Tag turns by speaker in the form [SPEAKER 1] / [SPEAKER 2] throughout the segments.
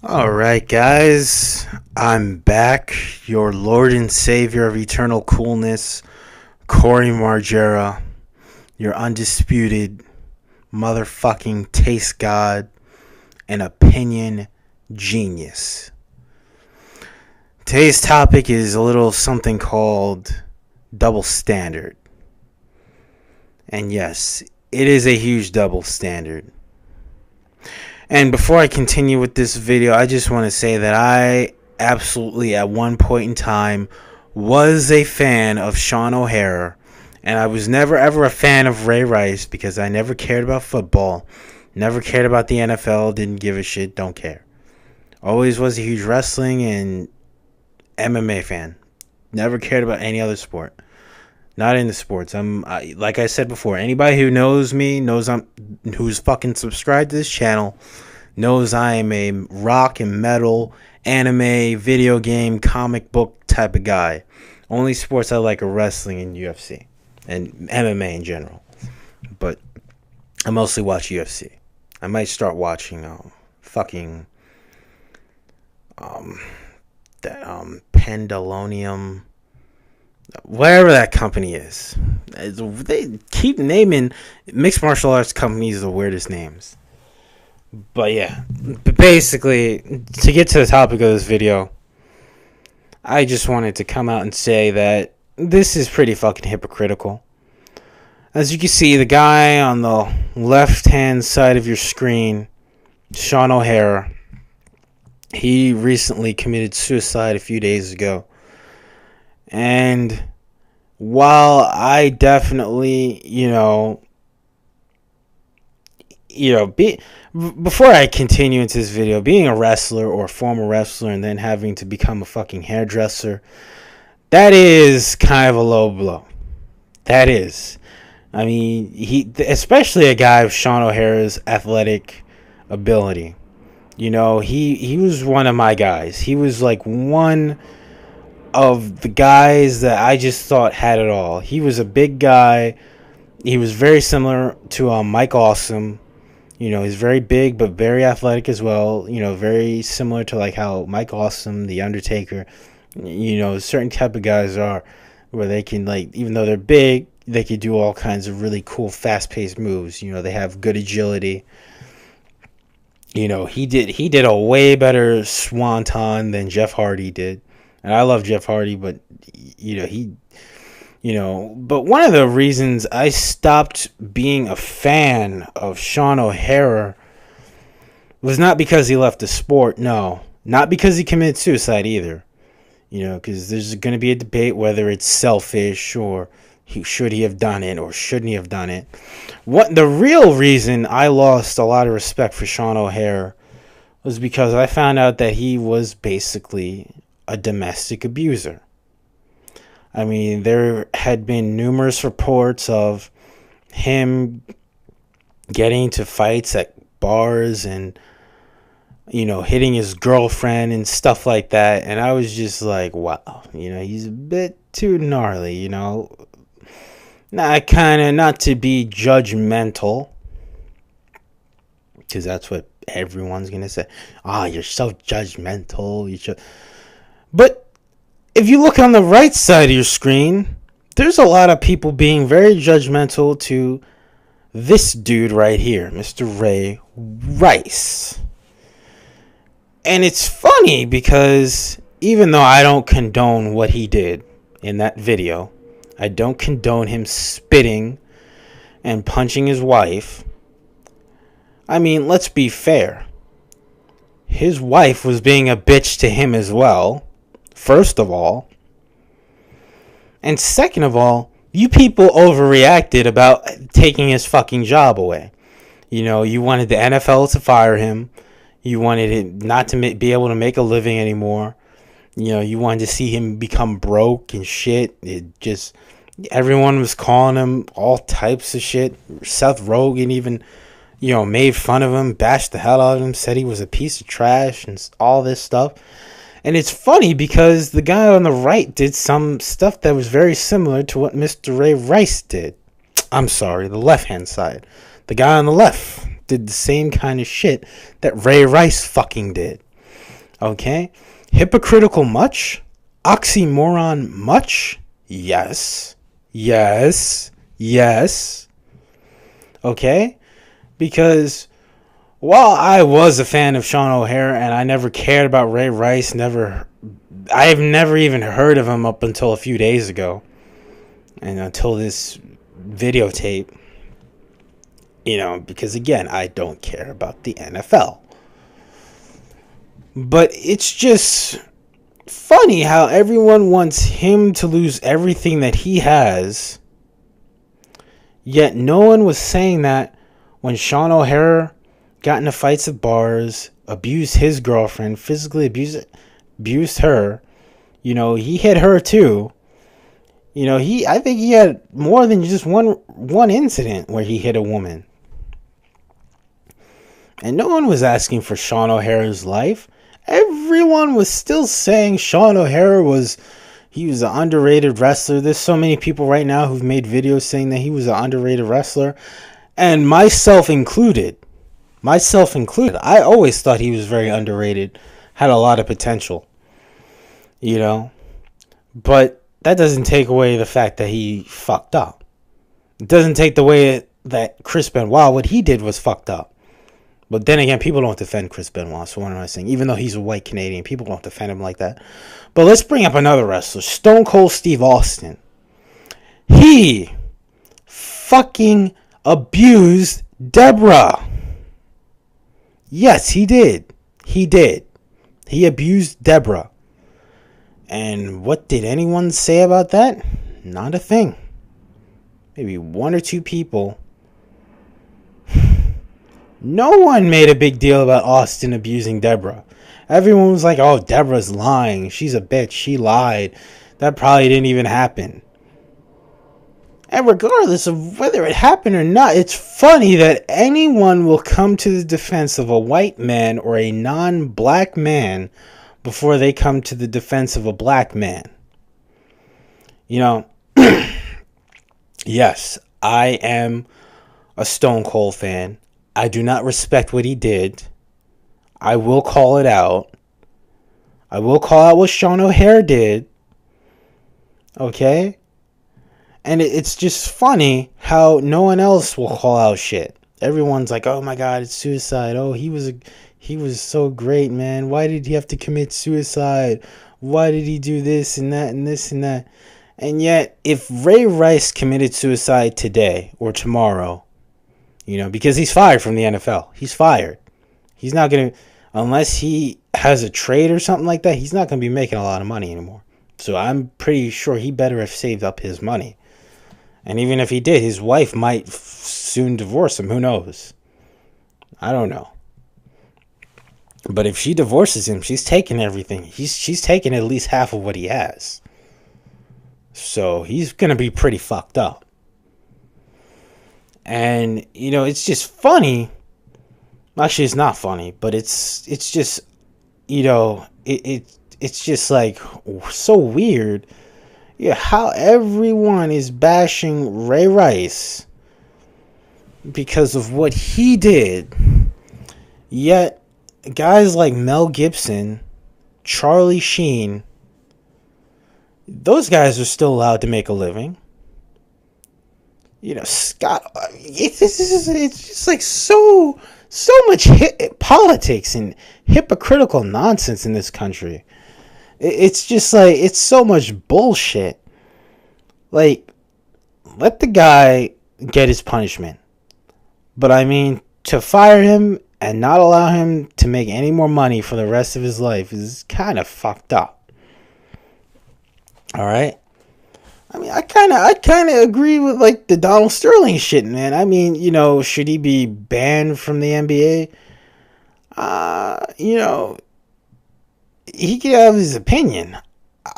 [SPEAKER 1] Alright, guys, I'm back, your Lord and Savior of Eternal Coolness, Corey Margera, your undisputed motherfucking taste god and opinion genius. Today's topic is a little something called double standard. And yes, it is a huge double standard. And before I continue with this video, I just want to say that I absolutely, at one point in time, was a fan of Sean O'Hare. And I was never ever a fan of Ray Rice because I never cared about football. Never cared about the NFL. Didn't give a shit. Don't care. Always was a huge wrestling and MMA fan. Never cared about any other sport. Not into sports. Like I said before, anybody who knows me knows who's fucking subscribed to this channel knows I am a rock and metal, anime, video game, comic book type of guy. Only sports I like are wrestling and UFC and MMA in general. But I mostly watch UFC. I might start watching Pendulonium, whatever that company is. They keep naming mixed martial arts companies the weirdest names. But yeah, basically, to get to the topic of this video, I just wanted to come out and say that this is pretty fucking hypocritical. As you can see, the guy on the left-hand side of your screen, Sean O'Hare, he recently committed suicide a few days ago. And while I definitely, before I continue into this video, being a wrestler or a former wrestler and then having to become a fucking hairdresser, that is kind of a low blow. That is. I mean, especially a guy of Sean O'Hare's athletic ability. He was one of my guys. He was like one of the guys that I just thought had it all. He was a big guy. He was very similar to Mike Awesome. He's very big but very athletic as well. Very similar to like how Mike Awesome, The Undertaker, certain type of guys are, where they can, like, even though they're big, they can do all kinds of really cool fast-paced moves. They have good agility. He did a way better swanton than Jeff Hardy did. And I love Jeff Hardy, but but one of the reasons I stopped being a fan of Sean O'Hare was not because he left the sport. No, not because he committed suicide either. Because there's going to be a debate whether it's selfish or should he have done it or shouldn't he have done it. What the real reason I lost a lot of respect for Sean O'Hare was because I found out that he was basically a domestic abuser. I mean, there had been numerous reports of him getting into fights at bars and, hitting his girlfriend and stuff like that. And I was just like, wow, he's a bit too gnarly, Not to be judgmental, because that's what everyone's going to say. You're so judgmental. But if you look on the right side of your screen, there's a lot of people being very judgmental to this dude right here, Mr. Ray Rice. And it's funny because even though I don't condone what he did in that video, I don't condone him spitting and punching his wife. I mean, let's be fair. His wife was being a bitch to him as well. First of all. And second of all, you people overreacted about taking his fucking job away. You wanted the NFL to fire him. You wanted him not to be able to make a living anymore. You wanted to see him become broke and shit. Everyone was calling him all types of shit. Seth Rogen even, made fun of him, bashed the hell out of him, said he was a piece of trash and all this stuff. And it's funny because the guy on the right did some stuff that was very similar to what Mr. Ray Rice did. I'm sorry, the left-hand side. The guy on the left did the same kind of shit that Ray Rice fucking did. Okay? Hypocritical much? Oxymoron much? Yes. Yes. Yes. Okay? Because while I was a fan of Sean O'Haire and I never cared about Ray Rice, I've never even heard of him up until a few days ago. And until this videotape, because again, I don't care about the NFL. But it's just funny how everyone wants him to lose everything that he has, yet no one was saying that when Sean O'Haire got into fights at bars, abused his girlfriend, physically abused her. He hit her too. I think he had more than just one incident where he hit a woman. And no one was asking for Sean O'Haire's life. Everyone was still saying Sean O'Haire was an underrated wrestler. There's so many people right now who've made videos saying that he was an underrated wrestler. And myself included. I always thought he was very underrated. Had a lot of potential. But that doesn't take away the fact that he fucked up. It doesn't take away that Chris Benoit, what he did was fucked up. But then again, people don't defend Chris Benoit, so what am I saying? Even though he's a white Canadian, people don't defend him like that. But let's bring up another wrestler, Stone Cold Steve Austin. He fucking abused Deborah. Yes, he did. He abused Deborah. And what did anyone say about that? Not a thing. Maybe one or two people. No one made a big deal about Austin abusing Deborah. Everyone was like, oh, Deborah's lying. She's a bitch. She lied. That probably didn't even happen. And regardless of whether it happened or not, it's funny that anyone will come to the defense of a white man or a non-black man before they come to the defense of a black man. Yes, I am a Stone Cold fan. I do not respect what he did. I will call it out. I will call out what Sean O'Haire did. Okay? And it's just funny how no one else will call out shit. Everyone's like, oh my God, it's suicide. Oh, he was so great, man. Why did he have to commit suicide? Why did he do this and that and this and that? And yet, if Ray Rice committed suicide today or tomorrow, because he's fired from the NFL. He's fired. He's not going to, unless he has a trade or something like that, he's not going to be making a lot of money anymore. So I'm pretty sure he better have saved up his money. And even if he did, his wife might soon divorce him. Who knows? I don't know. But if she divorces him, she's taking everything. She's taking at least half of what he has. So he's going to be pretty fucked up. And, it's just funny. Actually, it's not funny, but it's just, it's just like so weird. Yeah, how everyone is bashing Ray Rice because of what he did. Yet, guys like Mel Gibson, Charlie Sheen, those guys are still allowed to make a living. Scott, it's just like so much politics and hypocritical nonsense in this country. It's just like, it's so much bullshit. Like, let the guy get his punishment. But I mean, to fire him and not allow him to make any more money for the rest of his life is kind of fucked up. All right? I mean, I kind of agree with, like, the Donald Sterling shit, man. I mean, should he be banned from the NBA? He could have his opinion.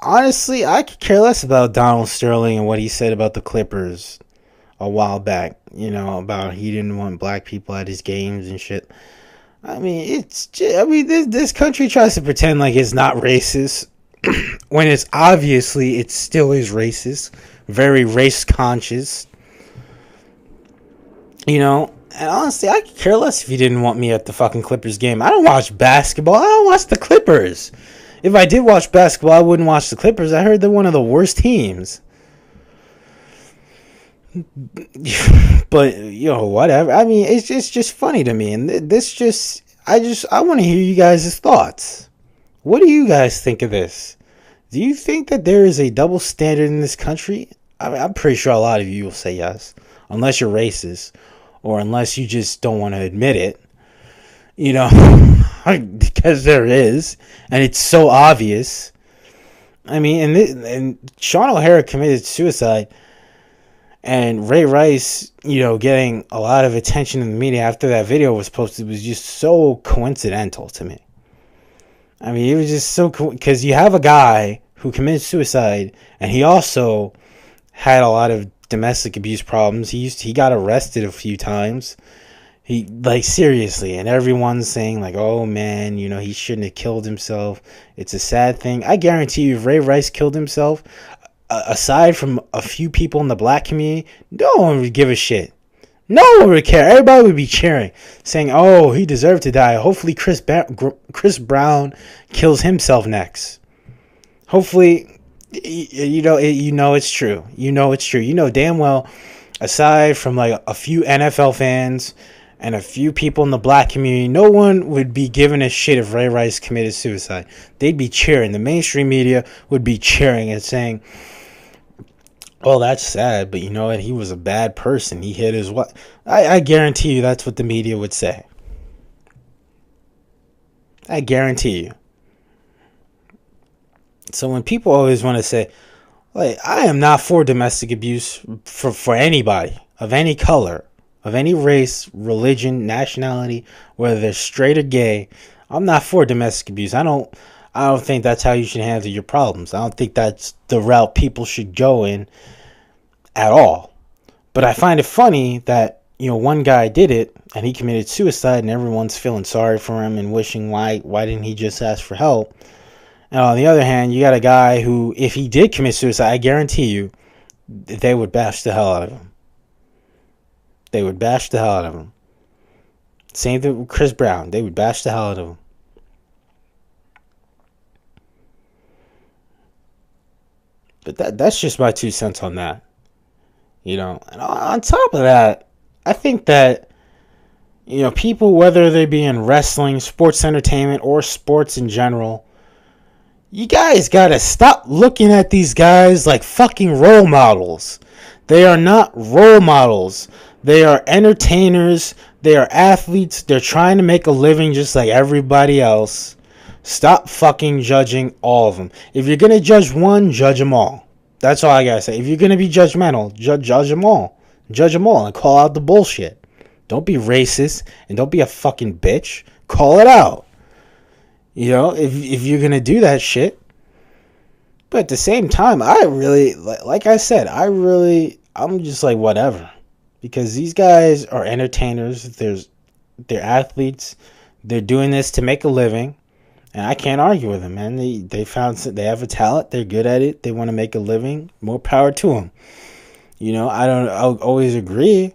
[SPEAKER 1] Honestly, I could care less about Donald Sterling and what he said about the Clippers a while back. About he didn't want black people at his games and shit. I mean, this country tries to pretend like it's not racist. When it's obviously it still is racist, very race conscious. And honestly, I could care less if you didn't want me at the fucking Clippers game. I don't watch basketball. I don't watch the Clippers. If I did watch basketball, I wouldn't watch the Clippers. I heard they're one of the worst teams. But, whatever. I mean, it's just funny to me. And I want to hear you guys' thoughts. What do you guys think of this? Do you think that there is a double standard in this country? I mean, I'm pretty sure a lot of you will say yes. Unless you're racist. Or unless you just don't want to admit it. Because there is. And it's so obvious. I mean, and Sean O'Hara committed suicide. And Ray Rice, getting a lot of attention in the media after that video was posted was just so coincidental to me. I mean, it was just so cool because you have a guy who committed suicide, and he also had a lot of domestic abuse problems. He got arrested a few times. Seriously, and everyone's saying oh man, he shouldn't have killed himself. It's a sad thing. I guarantee you, if Ray Rice killed himself, aside from a few people in the black community, no one would give a shit. No one would care. Everybody would be cheering, saying, "Oh, he deserved to die. Hopefully, Chris Brown kills himself next. Hopefully, it's true. It's true. Damn well, aside from a few NFL fans and a few people in the black community, no one would be giving a shit if Ray Rice committed suicide. They'd be cheering. The mainstream media would be cheering and saying, "Oh, that's sad, but you know what? He was a bad person. He hit his wife." I guarantee you that's what the media would say. I guarantee you. So when people always want to say, I am not for domestic abuse for anybody of any color, of any race, religion, nationality, whether they're straight or gay, I'm not for domestic abuse. I don't think that's how you should handle your problems. I don't think that's the route people should go in at all. But I find it funny that, one guy did it and he committed suicide and everyone's feeling sorry for him and wishing why didn't he just ask for help? And on the other hand, you got a guy who, if he did commit suicide, I guarantee you, they would bash the hell out of him. They would bash the hell out of him. Same thing with Chris Brown. They would bash the hell out of him. But that's just my 2 cents on that. And on top of that, I think that, people, whether they be in wrestling, sports entertainment, or sports in general, you guys gotta stop looking at these guys like fucking role models. They are not role models. They are entertainers. They are athletes. They're trying to make a living just like everybody else. Stop fucking judging all of them. If you're gonna judge one, judge them all. That's all I gotta say. If you're gonna be judgmental, judge them all. Judge them all and call out the bullshit. Don't be racist and don't be a fucking bitch. Call it out. If you're gonna do that shit. But at the same time, I really, like I said, I'm just whatever. Because these guys are entertainers. They're athletes. They're doing this to make a living. And I can't argue with them, man. They have a talent. They're good at it. They want to make a living. More power to them. I'll always agree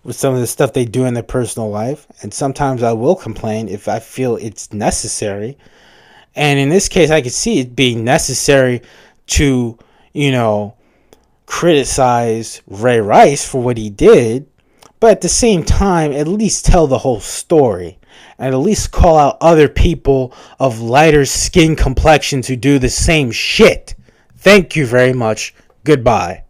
[SPEAKER 1] with some of the stuff they do in their personal life. And sometimes I will complain if I feel it's necessary. And in this case, I could see it being necessary to, criticize Ray Rice for what he did. But at the same time, at least tell the whole story. And at least call out other people of lighter skin complexions who do the same shit. Thank you very much. Goodbye.